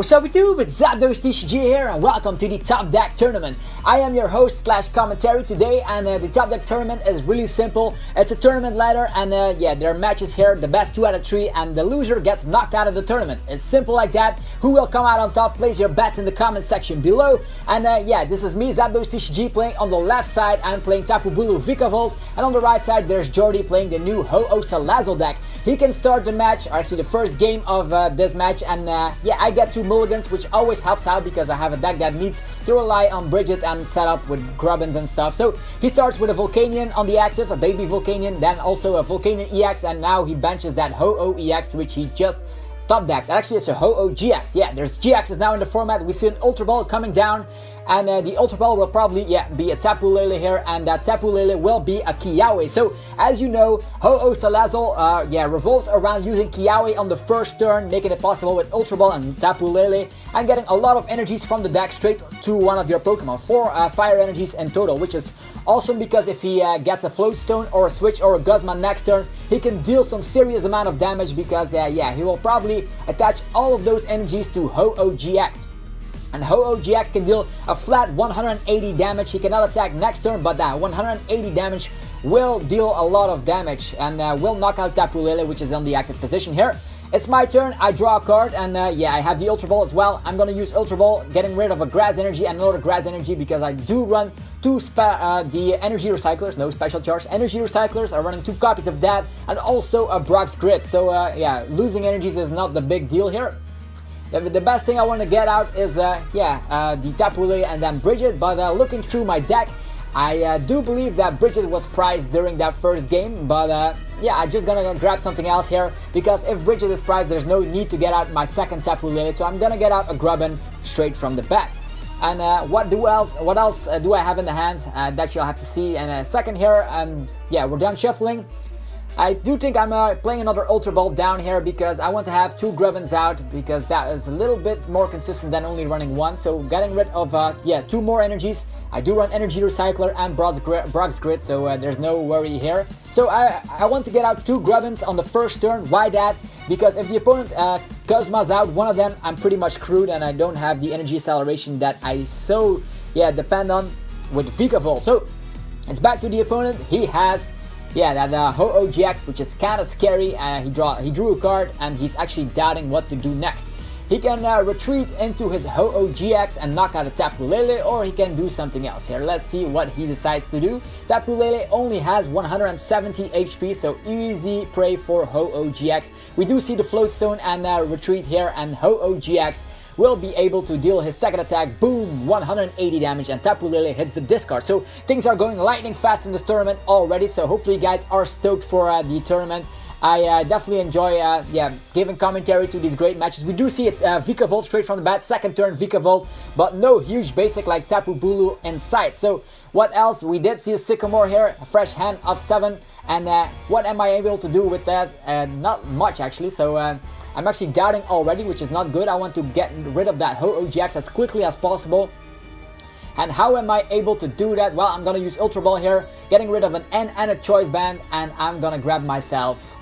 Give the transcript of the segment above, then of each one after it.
What's up YouTube, it's Sup YouTube here and welcome to the Top Deck Tournament. I am your host slash commentary today, and the Top Deck Tournament is really simple. It's a tournament ladder, and yeah, there are matches here, the best 2 out of 3, and the loser gets knocked out of the tournament. It's simple like that. Who will come out on top? Place your bets in the comment section below. And yeah, this is me, Sup YouTube, playing on the left side. I'm playing Tapu Bulu Vikavolt, and on the right side there's Jordy playing the new Ho-Oh Salazzle deck. He can start the match, or actually the first game of this match, and yeah, I get 2 mulligans, which always helps out because I have a deck that needs to rely on Bridget and set up with Grubbins and stuff. So he starts with a Volcanion on the active, a baby Volcanion, then also a Volcanion EX, and now he benches that Ho-Oh EX, which he just top deck. That actually is a Ho-Oh GX. Yeah, there's GXs now in the format. We see an Ultra Ball coming down, and the Ultra Ball will probably, yeah, be a Tapu Lele here, and that Tapu Lele will be a Kiawe. So, as you know, Ho-Oh Salazzle, yeah, revolves around using Kiawe on the first turn, making it possible with Ultra Ball and Tapu Lele, and getting a lot of energies from the deck straight to one of your Pokemon. 4 fire energies in total, which is awesome because if he gets a Float Stone or a Switch or a Guzma next turn, he can deal some serious amount of damage because, yeah, he will probably attach all of those energies to Ho-Oh GX. And Ho-Oh GX can deal a flat 180 damage. He cannot attack next turn, but that 180 damage will deal a lot of damage and will knock out Tapu Lele, which is on the active position here. It's my turn, I draw a card, and yeah, I have the Ultra Ball as well. I'm gonna use Ultra Ball, getting rid of a Grass Energy and another Grass Energy because I do run the Energy Recyclers, no special charge. Energy Recyclers are running 2 copies of that, and also a Brock's Grid. So yeah, losing energies is not the big deal here. The best thing I want to get out is yeah, the Tapu Lele and then Bridget, but looking through my deck, I do believe that Bridget was prized during that first game, but yeah, I'm just gonna grab something else here, because if Bridget is prized, there's no need to get out my second Tapu Lele, so I'm gonna get out a Grubbin straight from the back. And what else do I have in the hand? That you'll have to see in a second here, and yeah, we're done shuffling. I do think I'm playing another Ultra Ball down here because I want to have 2 Grubbins out, because that is a little bit more consistent than only running 1. So getting rid of yeah, 2 more energies. I do run Energy Recycler and Brock's Grid, so there's no worry here. So I want to get out 2 Grubbins on the first turn. Why that? Because if the opponent Guzma's out one of them, I'm pretty much screwed, and I don't have the energy acceleration that I so depend on with Vikavolt. So it's back to the opponent. He has, yeah, that Ho-Oh GX, which is kind of scary. He drew a card, and he's actually doubting what to do next. He can retreat into his Ho-Oh GX and knock out a Tapu Lele, or he can do something else here. Let's see what he decides to do. Tapu Lele only has 170 HP, so easy prey for Ho-Oh GX. We do see the Float Stone and retreat here, and Ho-Oh GX will be able to deal his second attack, boom, 180 damage, and Tapu Lele hits the discard. So things are going lightning fast in this tournament already, so hopefully you guys are stoked for the tournament. I definitely enjoy yeah, giving commentary to these great matches. We do see it, Vikavolt straight from the bat, second turn Vikavolt, but no huge basic like Tapu Bulu in sight. So what else? We did see a Sycamore here, a fresh hand of 7, and what am I able to do with that? Not much actually, so I'm actually doubting already, which is not good. I want to get rid of that Ho-Oh GX as quickly as possible. And how am I able to do that? Well, I'm gonna use Ultra Ball here, getting rid of an N and a Choice Band, and I'm gonna grab myself,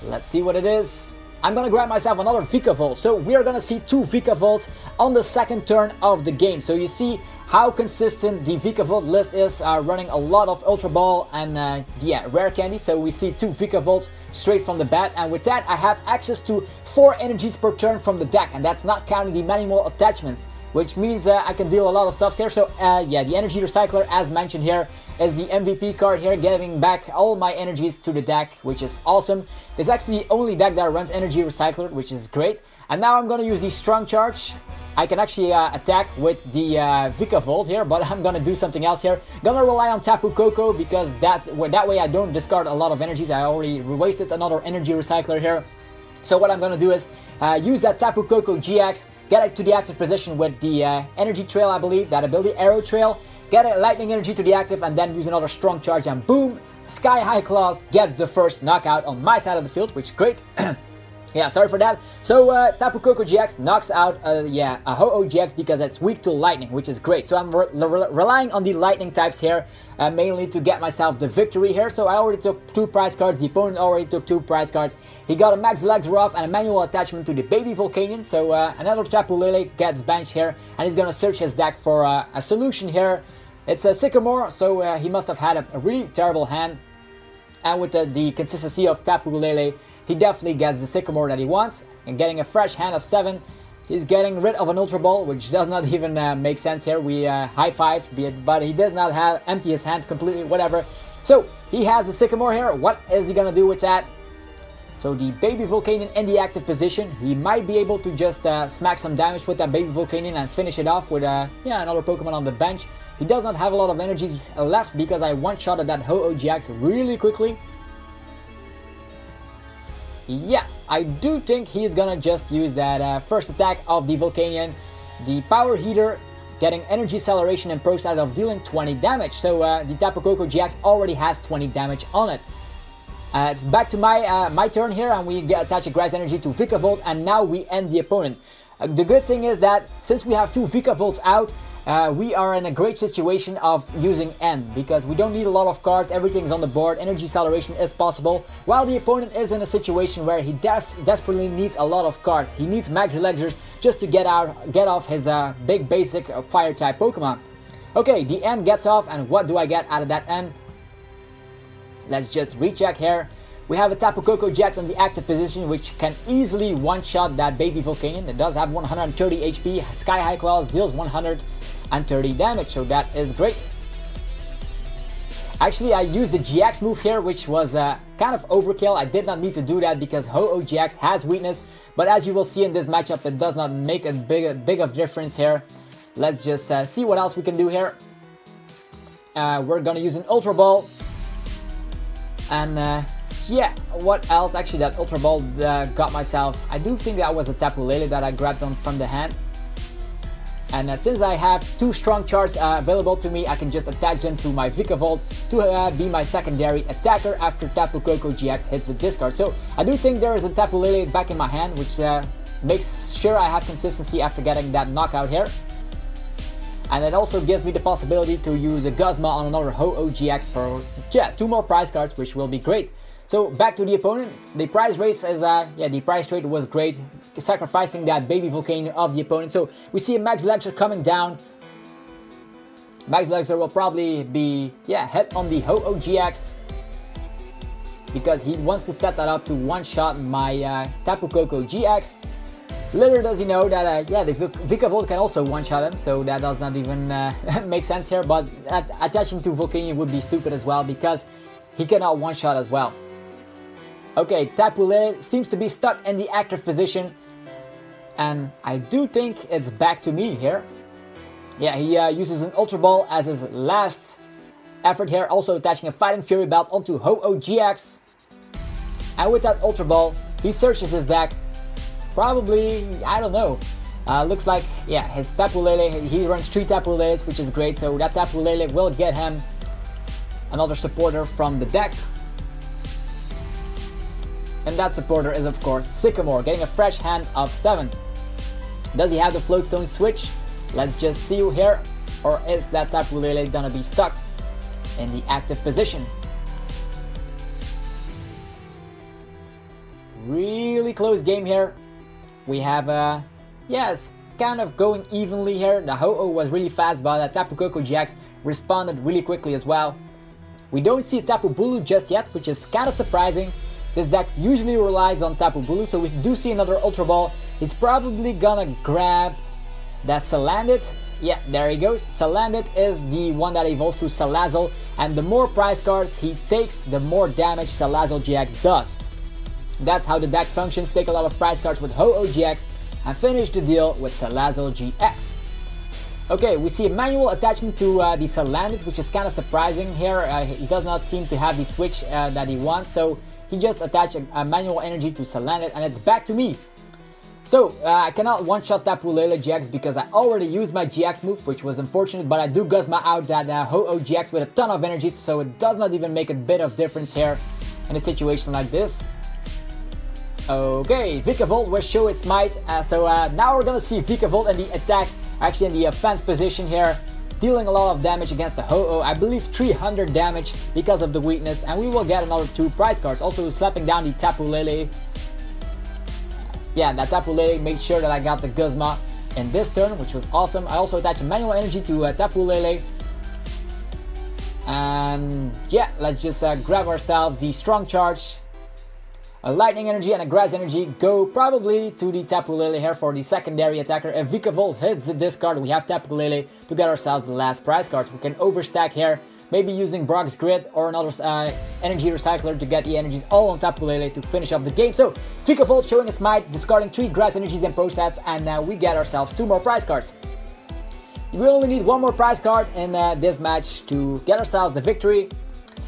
let's see what it is. I'm gonna grab myself another Vikavolt. So we're gonna see 2 Vikavolts on the second turn of the game. So you see how consistent the Vikavolt list is, running a lot of Ultra Ball and yeah, rare candy. So we see 2 Vikavolts straight from the bat, and with that I have access to 4 energies per turn from the deck, and that's not counting the manual attachments, which means I can deal a lot of stuff here. So yeah, the Energy Recycler, as mentioned here, is the MVP card here, getting back all my energies to the deck, which is awesome. This is actually the only deck that runs Energy Recycler, which is great. And now I'm gonna use the Strong Charge. I can actually attack with the Vikavolt here, but I'm gonna do something else here. Gonna rely on Tapu Koko, because that way I don't discard a lot of energies. I already wasted another Energy Recycler here. So what I'm gonna do is use that Tapu Koko GX, get it to the active position with the Energy Trail, I believe, that ability, Arrow Trail, get a Lightning Energy to the active, and then use another Strong Charge, and boom, Sky High Claws gets the first knockout on my side of the field, which is great. Yeah, sorry for that. So Tapu Koko GX knocks out a Ho-Oh GX because it's weak to lightning, which is great. So I'm relying on the lightning types here, mainly to get myself the victory here. So I already took 2 prize cards, the opponent already took 2 prize cards. He got a Max Lexaroth and a manual attachment to the Baby Volcanion. So another Tapu Lele gets benched here, and he's gonna search his deck for a solution here. It's a Sycamore, so he must have had a really terrible hand. And with the consistency of Tapu Lele, he definitely gets the Sycamore that he wants, and getting a fresh hand of 7. He's getting rid of an Ultra Ball, which does not even make sense here. We high-five, but he does not have empty his hand completely, whatever. So he has the Sycamore here. What is he gonna do with that? So the Baby Volcanion in the active position, he might be able to just smack some damage with that Baby Volcanion and finish it off with another Pokemon on the bench. He does not have a lot of energies left because I one-shotted that Ho-Oh GX really quickly. Yeah, I do think he's gonna just use that first attack of the Volcanion, the Power Heater, getting Energy Acceleration and Pro Stat of dealing 20 damage. So the Tapu Koko GX already has 20 damage on it. It's back to my turn here, and we attach a Grass Energy to Vikavolt, and now we end the opponent. The good thing is that since we have 2 Vikavolts out, we are in a great situation of using N, because we don't need a lot of cards, everything's on the board, Energy Acceleration is possible, while the opponent is in a situation where he desperately needs a lot of cards. He needs Max Elixirs just to get off his big basic fire type Pokemon. Okay, the N gets off, and what do I get out of that N? Let's just recheck here. We have a Tapu Koko GX on the active position, which can easily one-shot that Baby Volcanion. It does have 130 HP, Sky High Claws, deals 130 damage, so that is great. Actually, I used the GX move here, which was kind of overkill. I did not need to do that because Ho-Oh GX has weakness, but as you will see in this matchup, it does not make a big of difference here. Let's just see what else we can do here. We're gonna use an Ultra Ball, and yeah, what else? Actually, that Ultra Ball got myself. I do think that was a Tapu Lele that I grabbed on from the hand. And since I have 2 strong charts available to me, I can just attach them to my Vikavolt to be my secondary attacker after Tapu Koko GX hits the discard. So I do think there is a Tapu Lele back in my hand, which makes sure I have consistency after getting that knockout here. And it also gives me the possibility to use a Guzma on another Ho-Oh GX for 2 more prize cards, which will be great. So back to the opponent. The prize race is the prize trade was great, sacrificing that Baby Volcanion of the opponent. So we see a Max Lexer coming down. Max Lexer will probably be hit on the Ho-Oh GX because he wants to set that up to one-shot my Tapu Koko GX. Little does he know that the Vikavolt can also one-shot him, so that does not even make sense here. But attaching to Volcanion would be stupid as well because he cannot one-shot as well. Okay, Tapu Lele seems to be stuck in the active position, and I do think it's back to me here. Yeah, he uses an Ultra Ball as his last effort here, also attaching a Fighting Fury Belt onto Ho-Oh GX. And with that Ultra Ball, he searches his deck. Probably, I don't know. Looks like, his Tapu Lele, he runs 3 Tapu Leles, which is great, so that Tapu Lele will get him another supporter from the deck. And that supporter is, of course, Sycamore, getting a fresh hand of 7. Does he have the Floatstone switch? Let's just see here. Or is that Tapu Lele gonna be stuck in the active position? Really close game here. We have, it's kind of going evenly here. The Ho-Oh was really fast, but the Tapu Koko GX responded really quickly as well. We don't see a Tapu Bulu just yet, which is kind of surprising. This deck usually relies on Tapu Bulu, so we do see another Ultra Ball. He's probably gonna grab that Salandit. Yeah, there he goes. Salandit is the one that evolves to Salazzle, and the more prize cards he takes, the more damage Salazzle GX does. That's how the deck functions. Take a lot of prize cards with Ho-Oh GX and finish the deal with Salazzle GX. Okay, we see a manual attachment to the Salandit, which is kind of surprising here. He does not seem to have the switch that he wants, so he just attached a manual energy to Salandit, and it's back to me. So, I cannot one-shot Tapu Lele GX because I already used my GX move, which was unfortunate, but I do Guzma out that Ho-Oh GX with a ton of energies, so it does not even make a bit of difference here in a situation like this. Okay, Vikavolt will show its might. So now we're gonna see Vikavolt in the attack, actually in the offense position here, dealing a lot of damage against the Ho-Oh. I believe 300 damage because of the weakness, and we will get another 2 prize cards. Also slapping down the Tapu Lele. Yeah, that Tapu Lele made sure that I got the Guzma in this turn, which was awesome. I also attached a manual energy to Tapu Lele. And yeah, let's just grab ourselves the strong charge. A lightning energy and a grass energy go probably to the Tapu Lele here for the secondary attacker. If Vikavolt hits the discard, we have Tapu Lele to get ourselves the last prize cards. We can overstack here, maybe using Brock's Grid or another energy recycler to get the energies all on Tapu Lele to finish off the game. So Vikavolt showing his might, discarding 3 grass energies in process, and we get ourselves 2 more prize cards. We only need 1 more prize card in this match to get ourselves the victory.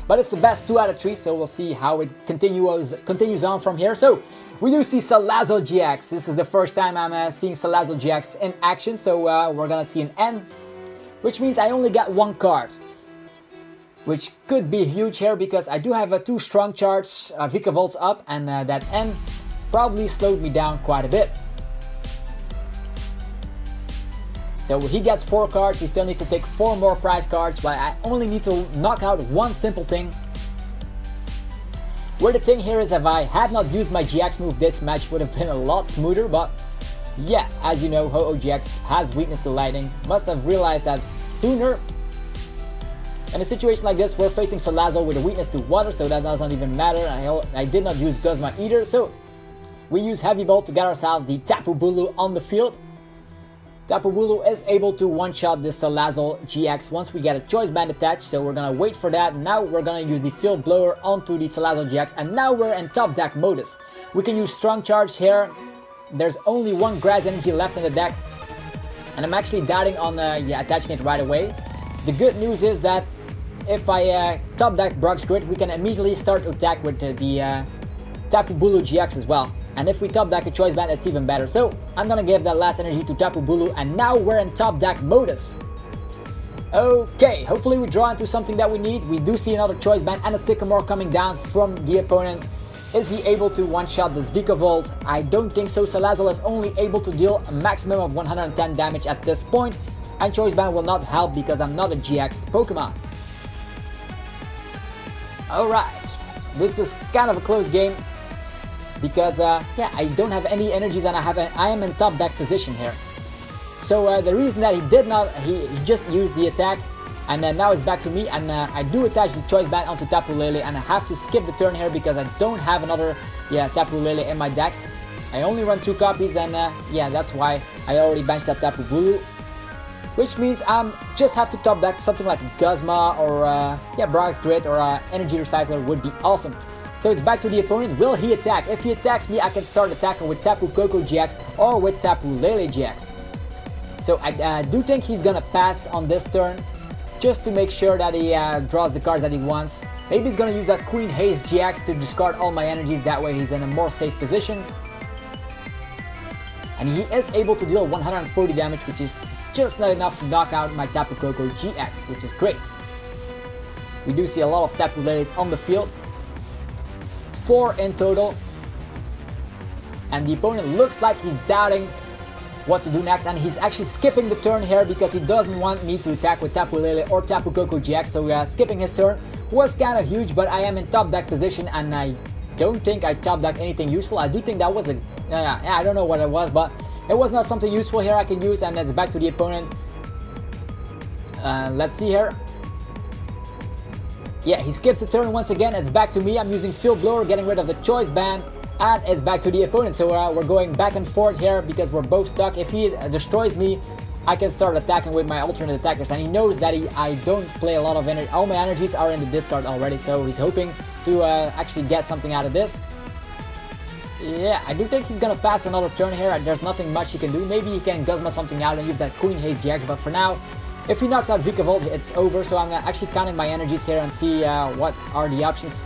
But it's the best 2 out of 3, so we'll see how it continues on from here. So we do see Salazzle GX. This is the first time I'm seeing Salazzle GX in action, so we're gonna see an N, which means I only got 1 card, which could be huge here because I do have a 2 strong charge Vikavolts up, and that N probably slowed me down quite a bit. So he gets 4 cards, he still needs to take 4 more prize cards, but I only need to knock out 1 simple thing. Where the thing here is, if I had not used my GX move, this match would have been a lot smoother, but yeah, as you know, Ho-Oh GX has weakness to lightning. Must have realized that sooner. In a situation like this, we're facing Salazzle with a weakness to water, so that doesn't even matter. I did not use Guzma either, so we use Heavy Bolt to get ourselves the Tapu Bulu on the field. Tapu Bulu is able to one-shot this Salazzle GX once we get a choice band attached, so we're gonna wait for that. Now we're gonna use the Field Blower onto the Salazzle GX, and now we're in top deck modus. We can use Strong Charge here. There's only 1 grass energy left in the deck, and I'm actually doubting on attaching it right away. The good news is that if I top deck Brock's Grid, we can immediately start to attack with the Tapu Bulu GX as well. And if we top deck a choice band, it's even better. So I'm gonna give that last energy to Tapu Bulu, and now we're in top deck modus. Okay, hopefully we draw into something that we need. We do see another choice band and a Sycamore coming down from the opponent. Is he able to one-shot this Vikavolt? I don't think so. Salazzle is only able to deal a maximum of 110 damage at this point, and choice band will not help because I'm not a GX Pokemon. Alright, this is kind of a close game. Because yeah, I don't have any energies, and I am in top deck position here. So the reason that he just used the attack, and then now it's back to me, and I do attach the choice band onto Tapu Lele, and I have to skip the turn here because I don't have another Tapu Lele in my deck. I only run 2 copies, and yeah, that's why I already benched that Tapu Bulu. Which means I just have to top deck something like a Guzma or Brock's Grid or Energy Recycler would be awesome. So it's back to the opponent. Will he attack? If he attacks me, I can start attacking with Tapu Koko GX or with Tapu Lele GX. So I do think he's gonna pass on this turn, just to make sure that he draws the cards that he wants. Maybe he's gonna use that Queen Haze GX to discard all my energies, that way he's in a more safe position. And he is able to deal 140 damage, which is just not enough to knock out my Tapu Koko GX, which is great. We do see a lot of Tapu Leles on the field. 4 in total, and the opponent looks like he's doubting what to do next, and he's actually skipping the turn here because he doesn't want me to attack with Tapu Lele or Tapu Koko GX. So skipping his turn was kind of huge, but I am in top deck position, and I don't think I top deck anything useful. I do think that was a I don't know what it was, but it was not something useful here I can use, and it's back to the opponent. Let's see here. Yeah, he skips the turn once again. It's back to me. I'm using Field Blower, getting rid of the choice band, and it's back to the opponent. So we're going back and forth here because we're both stuck. If he destroys me, I can start attacking with my alternate attackers, and he knows that I don't play a lot of energy. All my energies are in the discard already, so he's hoping to actually get something out of this. Yeah, I do think he's gonna pass another turn here. There's nothing much he can do. Maybe he can Guzma something out and use that Queen Haze GX, but for now, if he knocks out Vikavolt, it's over. So I'm actually counting my energies here and see what are the options.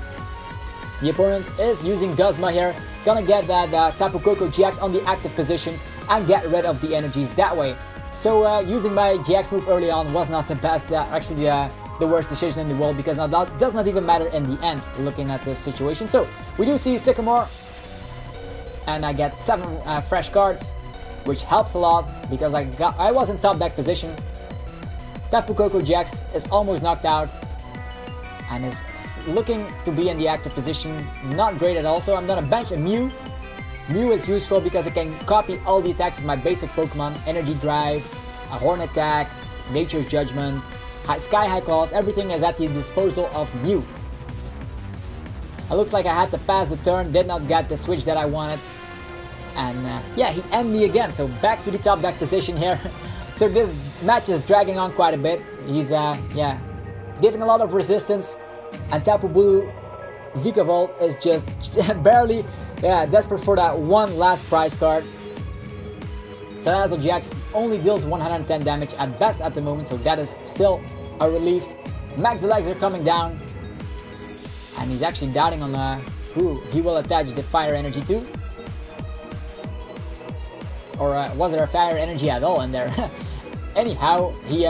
The opponent is using Guzma here. Gonna get that Tapu Koko GX on the active position and get rid of the energies that way. So using my GX move early on was not the best, actually the worst decision in the world, because now that does not even matter in the end, looking at this situation. So we do see Sycamore. and I get 7 fresh cards, which helps a lot because I was in top deck position. Tapu Bulu GX is almost knocked out and is looking to be in the active position. Not great at all, so I'm gonna bench a Mew. Mew is useful because it can copy all the attacks of my basic Pokemon. Energy Drive, a Horn Attack, Nature's Judgment, Sky High Claws, everything is at the disposal of Mew. It looks like I had to pass the turn, did not get the switch that I wanted. And yeah, he ended me again, so back to the top deck position here. So this match is dragging on quite a bit. He's yeah, giving a lot of resistance, and Tapu Bulu Vikavolt is just barely desperate for that one last prize card. Salazzle GX only deals 110 damage at best at the moment, so that is still a relief. Max legs are coming down, and he's actually doubting on who he will attach the fire energy to. Or was there a fire energy at all in there? Anyhow, he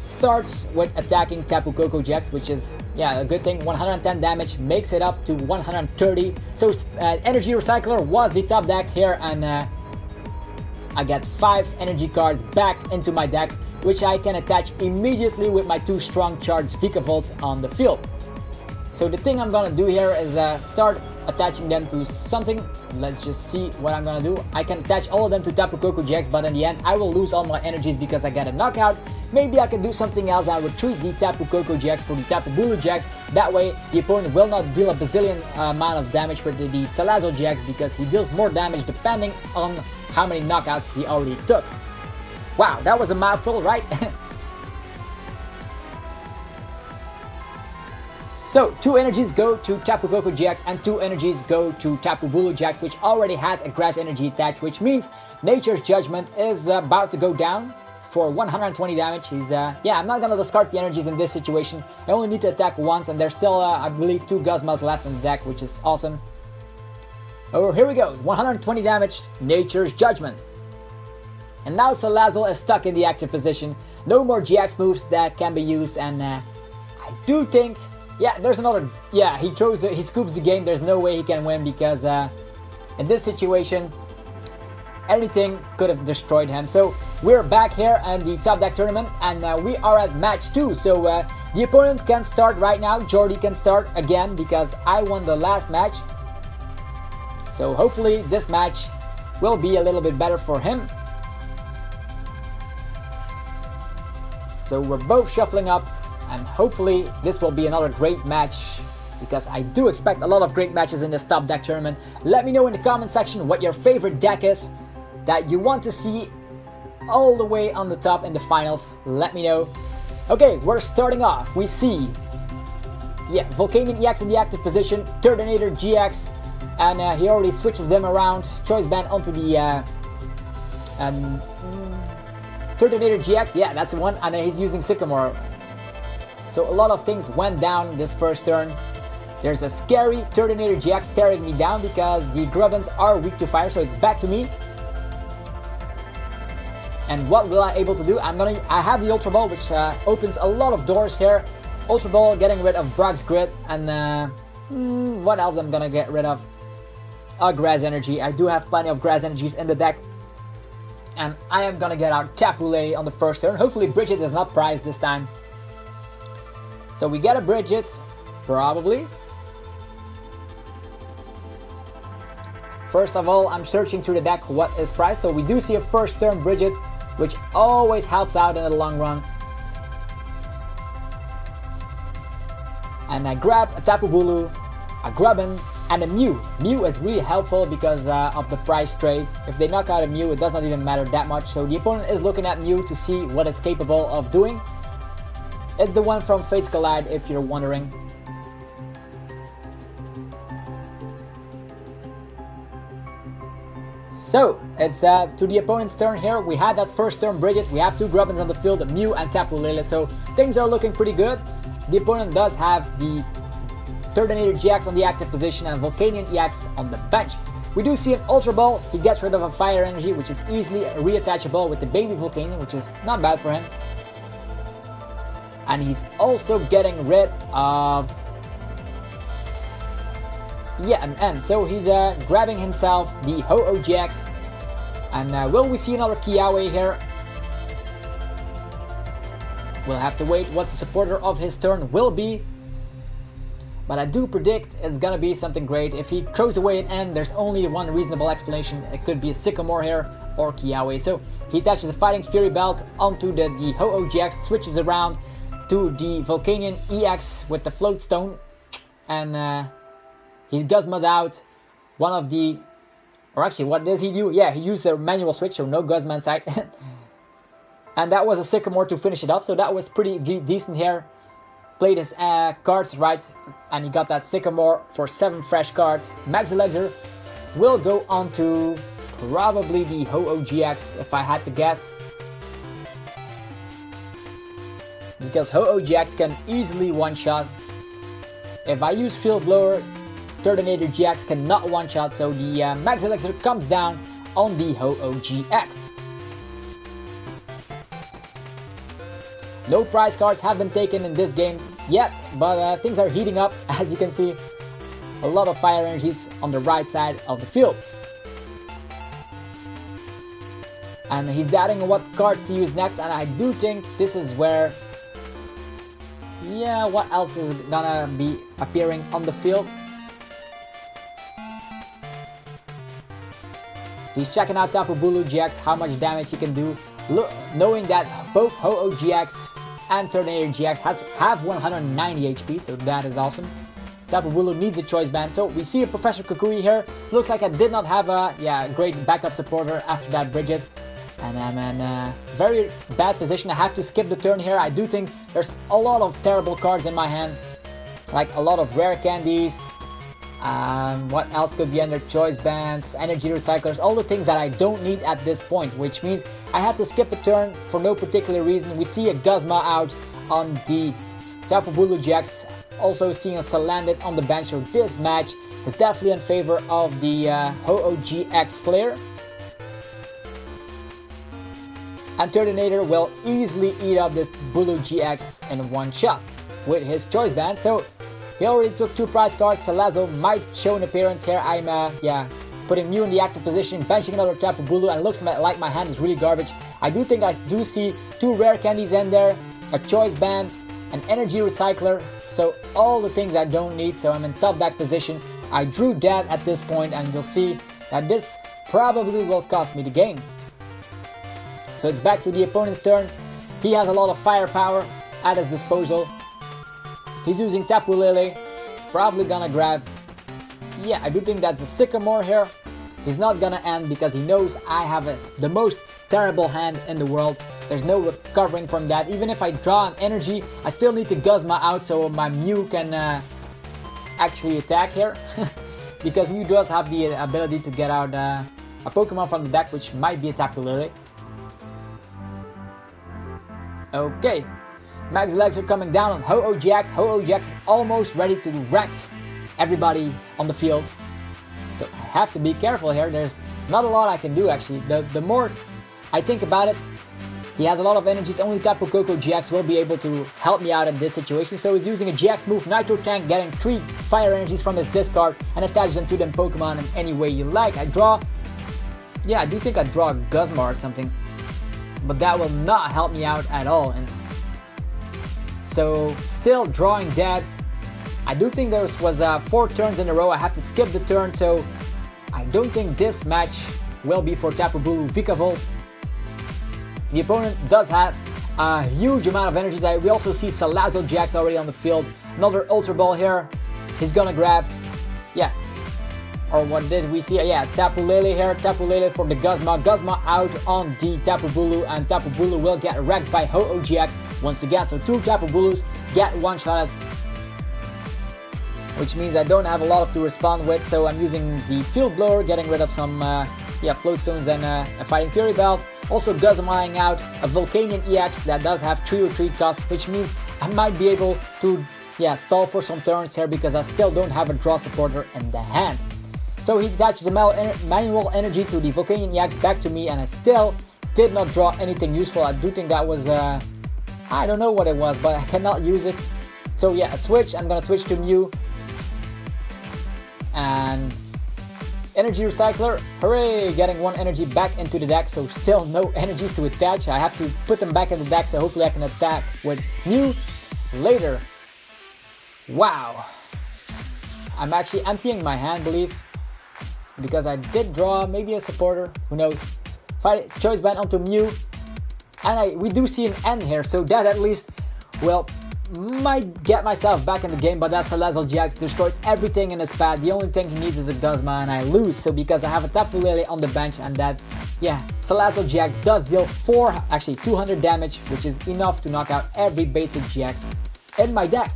starts with attacking Tapu Bulu GX, which is, yeah, a good thing. 110 damage, makes it up to 130. So Energy Recycler was the top deck here, and I get 5 energy cards back into my deck, which I can attach immediately with my 2 strong charged Vikavolts on the field. So the thing I'm gonna do here is start attaching them to something. Let's just see what I'm gonna do. I can attach all of them to Tapu Bulu GX, but in the end I will lose all my energies because I get a knockout. Maybe I can do something else and retreat the Tapu Bulu GX for the Tapu Bulu GX. That way the opponent will not deal a bazillion amount of damage with the Salazzle GX, because he deals more damage depending on how many knockouts he already took. Wow, that was a mouthful, right? So 2 energies go to Tapu Bulu GX and 2 energies go to Tapu Bulu GX, which already has a grass energy attached, which means Nature's Judgment is about to go down for 120 damage. He's yeah, I'm not gonna discard the energies in this situation. I only need to attack once, and there's still I believe 2 Guzmas left in the deck, which is awesome. Oh, here we go. 120 damage, Nature's Judgment. And now Salazzle is stuck in the active position. No more GX moves that can be used, and I do think, yeah, there's another, yeah, he scoops the game. There's no way he can win because in this situation, anything could have destroyed him. So we're back here in the top deck tournament, and we are at match 2. So the opponent can start right now. Jordy can start again because I won the last match. So hopefully this match will be a little bit better for him. So we're both shuffling up, and hopefully this will be another great match, because I do expect a lot of great matches in this top deck tournament. Let me know in the comment section what your favorite deck is that you want to see all the way on the top in the finals. Let me know. Okay, we're starting off. We see, yeah, Volcanion EX in the active position, Turtonator GX, and he already switches them around. Choice Band onto the Turtonator GX, yeah, that's the one, and he's using Sycamore. So a lot of things went down this first turn. There's a scary Turtonator GX staring me down because the Grubbins are weak to fire, so it's back to me. And what will I able to do? I have the Ultra Ball, which opens a lot of doors here. Ultra Ball getting rid of Brock's Grid, and what else I'm gonna get rid of? A Grass Energy. I do have plenty of Grass Energies in the deck. And I am gonna get out Tapu Lele on the first turn. Hopefully Bridget is not prized this time. So we get a Bridget, probably. First of all, I'm searching through the deck what is prized. So we do see a first turn Bridget, which always helps out in the long run. And I grab a Tapu Bulu, a Grubbin, and a Mew. Mew is really helpful because of the price trade. If they knock out a Mew, it does not even matter that much. So the opponent is looking at Mew to see what it's capable of doing. It's the one from Fates Collide, if you're wondering. So it's to the opponent's turn here. We had that first turn Bridget. We have 2 Grubbins on the field, Mew and Tapu Lele. So things are looking pretty good. The opponent does have the Turtonator GX on the active position and Volcanion EX on the bench. We do see an Ultra Ball. He gets rid of a Fire Energy, which is easily reattachable with the baby Volcanion, which is not bad for him. And he's also getting rid of Yeah, an N. So he's grabbing himself the Ho-Oh GX. And will we see another Kiawe here? We'll have to wait what the supporter of his turn will be. But I do predict it's gonna be something great. If he throws away an N, there's only one reasonable explanation. It could be a Sycamore here or Kiawe. So he attaches a Fighting Fury Belt onto the Ho-Oh GX, switches around to the Volcanion EX with the Float Stone. And he's Guzma'd out one of the... Or actually, what does he do? Yeah, he used the manual switch, so no Guzma inside. And that was a Sycamore to finish it off, so that was pretty decent here. Played his cards right, and he got that Sycamore for 7 fresh cards. Max Elixir will go on to probably the Ho-Oh GX, if I had to guess. Because Ho-Oh GX can easily one-shot. If I use Field Blower, Turtonator GX cannot one-shot, so the Max Elixir comes down on the Ho-Oh GX. No prize cards have been taken in this game yet, but things are heating up. As you can see, a lot of fire energies on the right side of the field. And he's doubting what cards to use next, and I do think this is where... Yeah, what else is gonna be appearing on the field? He's checking out Tapu Bulu GX, how much damage he can do, knowing that both Ho-Oh GX and Turtonator GX have 190 HP, so that is awesome. Tapu Bulu needs a choice band, so we see a Professor Kukui here. Looks like I did not have a great backup supporter after that Bridget. And I'm in a very bad position. I have to skip the turn here. I do think there's a lot of terrible cards in my hand, like a lot of rare candies. What else could be under choice bands, energy recyclers, all the things that I don't need at this point, which means I had to skip a turn for no particular reason. We see a Guzma out on the Tapu Bulu GX, also seeing a Salandit on the bench, so this match is definitely in favor of the Ho-Oh GX player. And Turtonator will easily eat up this Bulu GX in one shot with his choice band. So he already took 2 prize cards. Salazzle might show an appearance here. I'm putting Mew in the active position, benching another Tapu Bulu, and it looks like my hand is really garbage. I do think I do see 2 rare candies in there, a choice band, an energy recycler, so all the things I don't need. So I'm in top deck position. I drew that at this point, and you'll see that this probably will cost me the game. So it's back to the opponent's turn. He has a lot of firepower at his disposal. He's using Tapu Lele. He's probably gonna grab... Yeah, I do think that's a Sycamore here. He's not gonna end because he knows I have the most terrible hand in the world. There's no recovering from that. Even if I draw an energy, I still need to Guzma out so my Mew can actually attack here. Because Mew does have the ability to get out a Pokemon from the deck, which might be a Tapu Lele. Okay, Max Elixir coming down on Ho-Oh GX. Ho-Oh GX is almost ready to wreck everybody on the field. So I have to be careful here. There's not a lot I can do actually. The more I think about it, he has a lot of energies. Only Tapu Koko GX will be able to help me out in this situation. So he's using a GX move, Nitro Tank, getting 3 fire energies from his discard and attaches them to them Pokemon in any way you like. I draw... Yeah, I do think I draw a Guzma or something. But that will not help me out at all. And so still drawing that. I do think there was 4 turns in a row. I have to skip the turn, so I don't think this match will be for Tapu Bulu Vikavolt. The opponent does have a huge amount of energies. We also see Salazzle GX already on the field. Another Ultra Ball here. He's gonna grab, yeah. Or what did we see? Yeah, Tapu Lele here. Tapu Lele for the Guzma. Guzma out on the Tapu Bulu, and Tapu Bulu will get wrecked by Ho-Oh GX once again. So 2 Tapu Bulus get one-shotted, which means I don't have a lot to respond with. So I'm using the Field Blower, getting rid of some Float Stones and a Fighting Fury Belt. Also Guzmaing out a Volcanion EX that does have 3 retreat cost, which means I might be able to stall for some turns here because I still don't have a draw supporter in the hand. So he attaches a manual energy to the Volcanion EX back to me, and I still did not draw anything useful. I do think that was, I don't know what it was, but I cannot use it. So yeah, a switch. I'm gonna switch to Mew. And energy recycler, hooray, getting 1 energy back into the deck, so still no energies to attach. I have to put them back in the deck, so hopefully I can attack with Mew later. Wow, I'm actually emptying my hand, believe, because I did draw maybe a supporter, who knows. Fight choice band onto Mew, and we do see an N here, so that at least will might get myself back in the game. But that Salazzle GX destroys everything in his path. The only thing he needs is a Guzma, and I lose. So because I have a Tapu Lele on the bench, and that, yeah, Salazzle GX does deal 200 damage, which is enough to knock out every basic GX in my deck.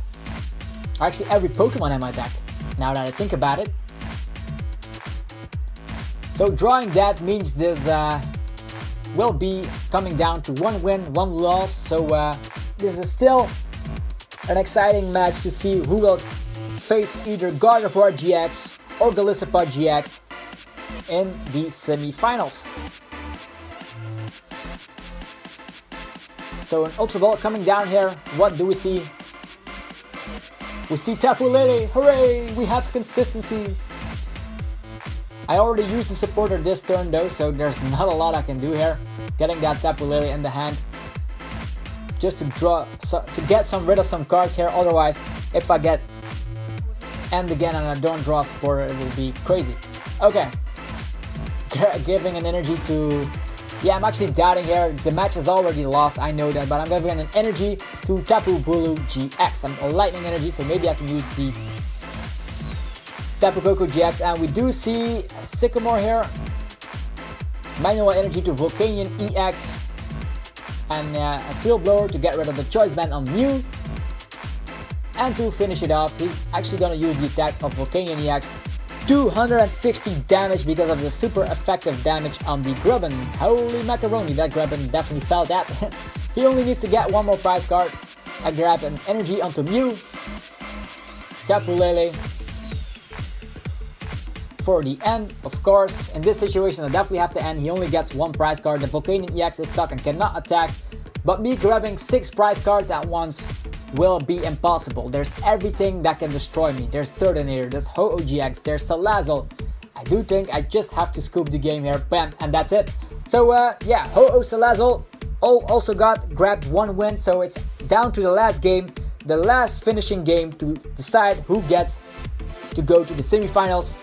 Or actually every Pokemon in my deck, now that I think about it. So drawing that means this will be coming down to 1 win, 1 loss. So this is still an exciting match to see who will face either Gardevoir GX or Golisopod GX in the semi-finals. So an Ultra Ball coming down here. What do we see? We see Tapu Lele. Hooray! We have consistency. I already used the supporter this turn though, so there's not a lot I can do here. Getting that Tapu Lele in the hand, just to get rid of some cards here. Otherwise, if I get end again and I don't draw a supporter, it will be crazy. Okay, giving an energy to, yeah, I'm actually doubting here. The match is already lost, I know that, but I'm giving an energy to Tapu Bulu GX. I'm a lightning energy, so maybe I can use the Tapu Koko GX. And we do see a Sycamore here. Manual energy to Volcanion EX. And a Field Blower to get rid of the choice band on Mew. And to finish it off, he's actually gonna use the attack of Volcanion EX. 260 damage because of the super effective damage on the Grubbin. Holy macaroni, that Grubbin definitely felt that. He only needs to get 1 more prize card. I grab an energy onto Mew. Tapu Lele for the end, of course. In this situation, I definitely have to end. He only gets 1 prize card. The Volcanion EX is stuck and cannot attack. But me grabbing 6 prize cards at once will be impossible. There's everything that can destroy me. There's Turtonator, there's Ho-Oh GX, there's Salazzle. I do think I just have to scoop the game here. Bam, and that's it. So yeah, Ho-Oh Salazzle also grabbed 1 win. So it's down to the last game, the last finishing game to decide who gets to go to the semifinals.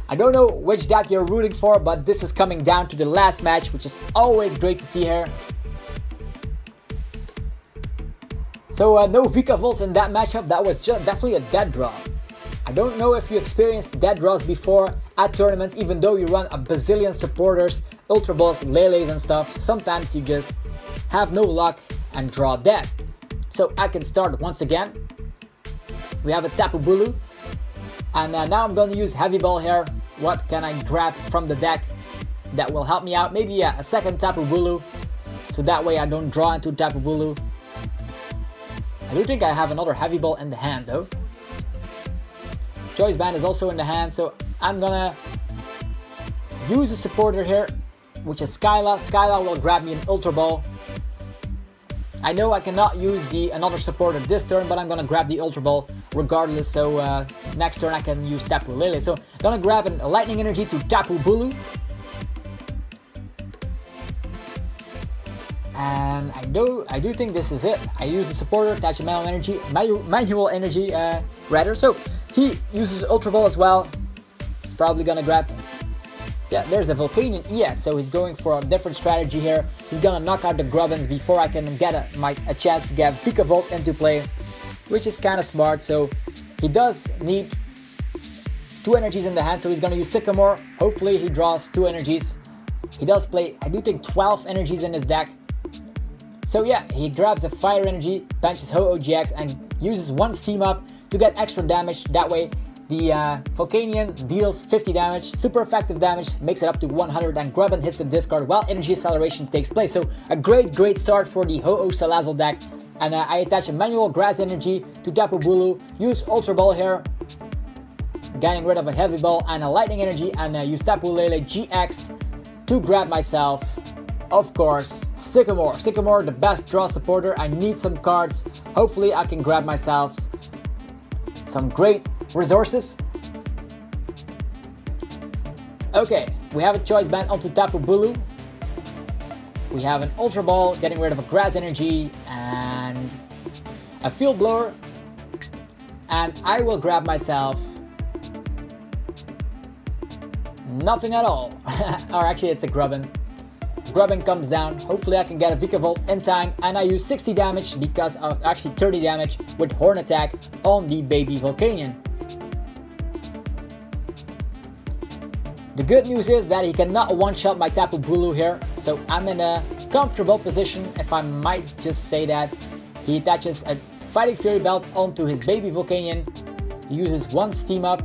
I don't know which deck you're rooting for, but this is coming down to the last match, which is always great to see here. So no Vikavolts in that matchup. That was just definitely a dead draw. I don't know if you experienced dead draws before at tournaments, even though you run a bazillion supporters, Ultra Balls, Leles and stuff. Sometimes you just have no luck and draw dead. So I can start once again. We have a Tapu Bulu. And now I'm going to use Heavy Ball here. What can I grab from the deck that will help me out? Maybe a second Tapu Bulu, so that way I don't draw into Tapu Bulu. I do think I have another Heavy Ball in the hand though. Choice Band is also in the hand, so I'm gonna use a supporter here, which is Skyla. Skyla will grab me an Ultra Ball. I know I cannot use another supporter this turn, but I'm gonna grab the Ultra Ball regardless. So next turn I can use Tapu Lele. So gonna grab a Lightning Energy to Tapu Bulu. And I do think this is it. I use the supporter, attach a manual energy rather. So he uses Ultra Ball as well. He's probably gonna grab. Yeah, there's a Volcanion EX, so he's going for a different strategy here. He's gonna knock out the Grubbins before I can get a chance to get Vikavolt into play, which is kind of smart. So he does need 2 energies in the hand, so he's gonna use Sycamore. Hopefully he draws 2 energies. He does play, I do think, 12 energies in his deck. So yeah, he grabs a Fire Energy, benches Ho-Oh GX, and uses 1 Steam Up to get extra damage. That way the Volcanion deals 50 damage, super effective damage, makes it up to 100, and Grubbin hits the discard while Energy Acceleration takes place. So a great start for the Ho-Oh Salazzle deck. And I attach a manual Grass Energy to Tapu Bulu, use Ultra Ball here, getting rid of a Heavy Ball and a Lightning Energy, and use Tapu Lele GX to grab myself, of course, Sycamore. Sycamore, the best draw supporter. I need some cards. Hopefully I can grab myself some great resources Okay, we have a choice band onto Tapu Bulu. We have an Ultra Ball getting rid of a Grass Energy and a Field Blower. And I will grab myself nothing at all. Or actually it's a Grubbin. Grubbin comes down. Hopefully I can get a Vikavolt in time, and I use 60 damage because of actually 30 damage with Horn Attack on the baby Volcanion. The good news is that he cannot one-shot my Tapu Bulu here, so I'm in a comfortable position, if I might just say that. He attaches a Fighting Fury Belt onto his baby Volcanion. He uses one Steam Up,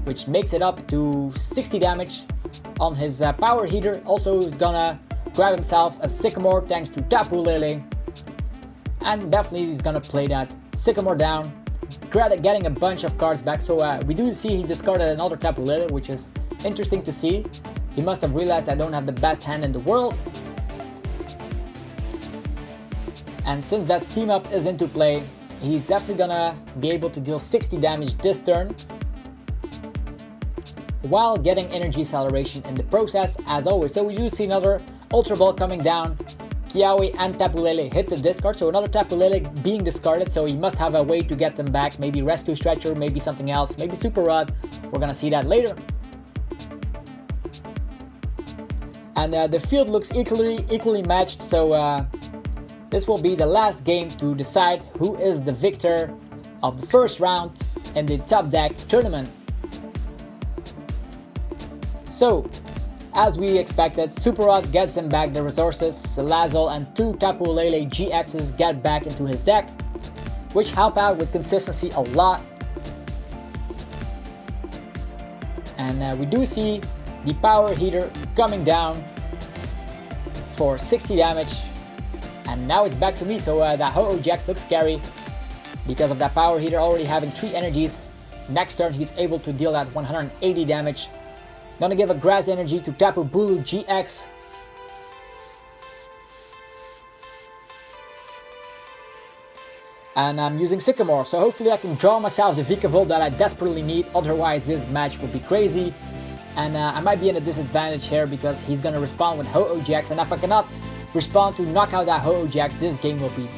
which makes it up to 60 damage on his Power Heater. Also, he's gonna grab himself a Sycamore thanks to Tapu Lele. And definitely he's gonna play that Sycamore down, getting a bunch of cards back. So we do see he discarded another Tapu Lele, which is interesting to see. He must have realized I don't have the best hand in the world. And since that Steam Up is into play, he's definitely gonna be able to deal 60 damage this turn, while getting energy acceleration in the process, as always. So we do see another Ultra Ball coming down. Kiawe and Tapu Lele hit the discard, so another Tapu Lele being discarded, so he must have a way to get them back. Maybe Rescue Stretcher, maybe something else, maybe Super Rod. We're gonna see that later. And the field looks equally matched, so this will be the last game to decide who is the victor of the first round in the Top Deck tournament. So, as we expected, Super Rod gets him back the resources. Salazzle and two Tapu Lele GXs get back into his deck, which help out with consistency a lot. And we do see the Power Heater coming down for 60 damage. And now it's back to me, so that Ho-Oh GX looks scary because of that Power Heater already having 3 energies. Next turn he's able to deal that 180 damage. Gonna give a Grass Energy to Tapu Bulu GX. And I'm using Sycamore, so hopefully I can draw myself the Vikavolt that I desperately need, otherwise this match would be crazy. And I might be in a disadvantage here because he's gonna respond with Ho-Oh GX, and if I cannot respond to knock out that Ho-Oh GX, this game will be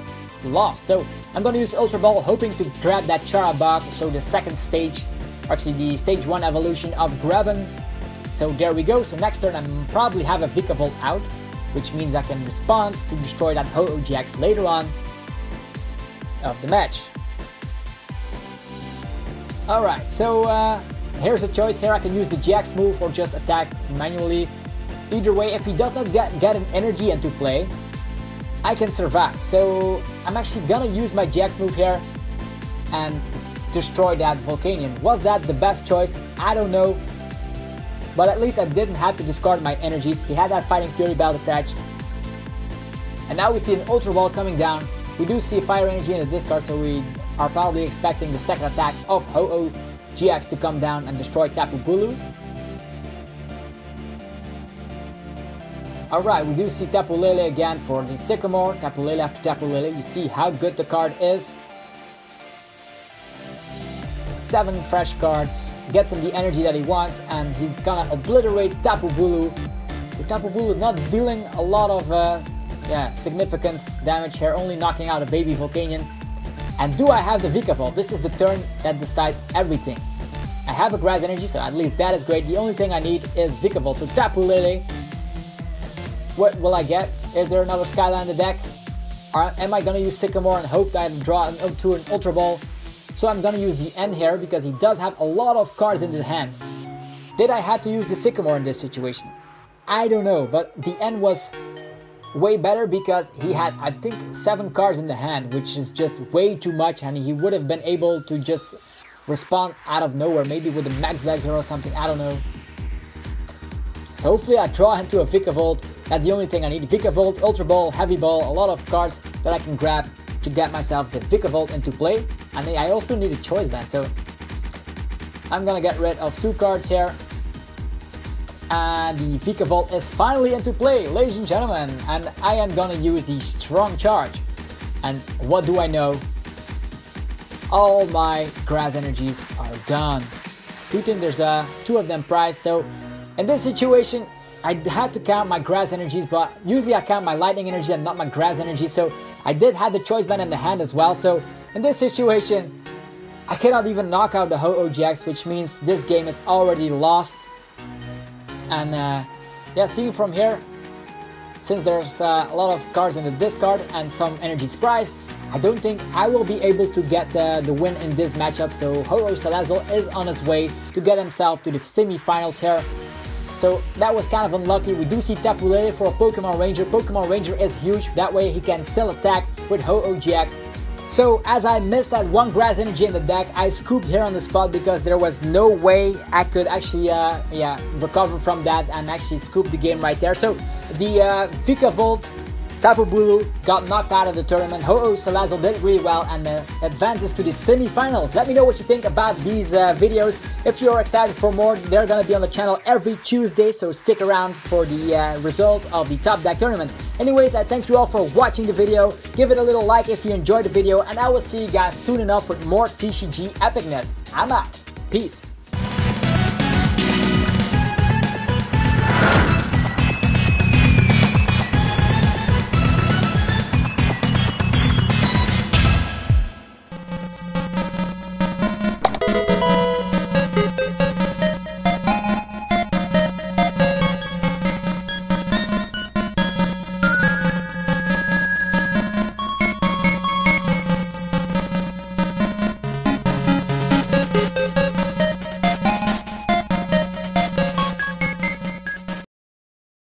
lost. So I'm gonna use Ultra Ball, hoping to grab that Charabog, so the second stage, actually the stage 1 evolution of Grubbin. So there we go. So next turn I'm probably have a Vikavolt out, which means I can respond to destroy that Ho-Oh GX later on of the match. Alright, so here's a choice here. I can use the GX move or just attack manually. Either way, if he does not get an energy into play, I can survive. So I'm actually gonna use my GX move here and destroy that Volcanion. Was that the best choice? I don't know. But at least I didn't have to discard my energies. He had that Fighting Fury Belt attached. And now we see an Ultra Ball coming down. We do see a Fire Energy in the discard, so we are probably expecting the second attack of Ho-Oh GX to come down and destroy Tapu Bulu. Alright, we do see Tapu Lele again for the Sycamore. Tapu Lele after Tapu Lele. You see how good the card is. 7 fresh cards. Gets him the energy that he wants, and he's gonna obliterate Tapu Bulu. So Tapu Bulu not dealing a lot of significant damage here, only knocking out a baby Volcanion. And do I have the Vikavolt? This is the turn that decides everything. I have a Grass Energy, so at least that is great. The only thing I need is Vikavolt. So Tapu Lele. What will I get? Is there another Skyline in the deck? Or am I gonna use Sycamore and hope that I draw to an Ultra Ball? So I'm gonna use the N here because he does have a lot of cards in his hand. Did I have to use the Sycamore in this situation? I don't know, but the N was way better because he had, I think, 7 cards in the hand, which is just way too much, and he would have been able to just respond out of nowhere, maybe with a Max Laser or something, I don't know. So hopefully I draw him to a Vikavolt. That's the only thing I need. Vikavolt, Ultra Ball, Heavy Ball, a lot of cards that I can grab to get myself the Vikavolt into play. And I also need a choice band, so I'm gonna get rid of 2 cards here. And the Vikavolt is finally into play, ladies and gentlemen. And I am gonna use the Strong Charge. And what do I know? All my Grass Energies are gone. There's 2 of them prized, so In this situation, I had to count my grass energies, but usually I count my lightning energy and not my grass energy, so I did have the choice band in the hand as well. So in this situation, I cannot even knock out the Ho-Oh GX, which means this game is already lost. And yeah, seeing from here, since there's a lot of cards in the discard and some energies priced, I don't think I will be able to get the win in this matchup. So Ho-Oh Salazzle is on his way to get himself to the semi-finals here. So that was kind of unlucky. We do see Tapu Bulu for a Pokemon Ranger. Pokemon Ranger is huge, that way he can still attack with Ho-Oh GX. So as I missed that one grass energy in the deck, I scooped here on the spot because there was no way I could actually recover from that and actually scoop the game right there. So the Vikavolt Tapu Bulu got knocked out of the tournament. Ho-Oh Salazzle did really well and advances to the semi-finals. Let me know what you think about these videos. If you're excited for more, they're gonna be on the channel every Tuesday, so stick around for the result of the Top Deck tournament. Anyways, I thank you all for watching the video. Give it a little like if you enjoyed the video, and I will see you guys soon enough with more TCG epicness. I'm out. Peace.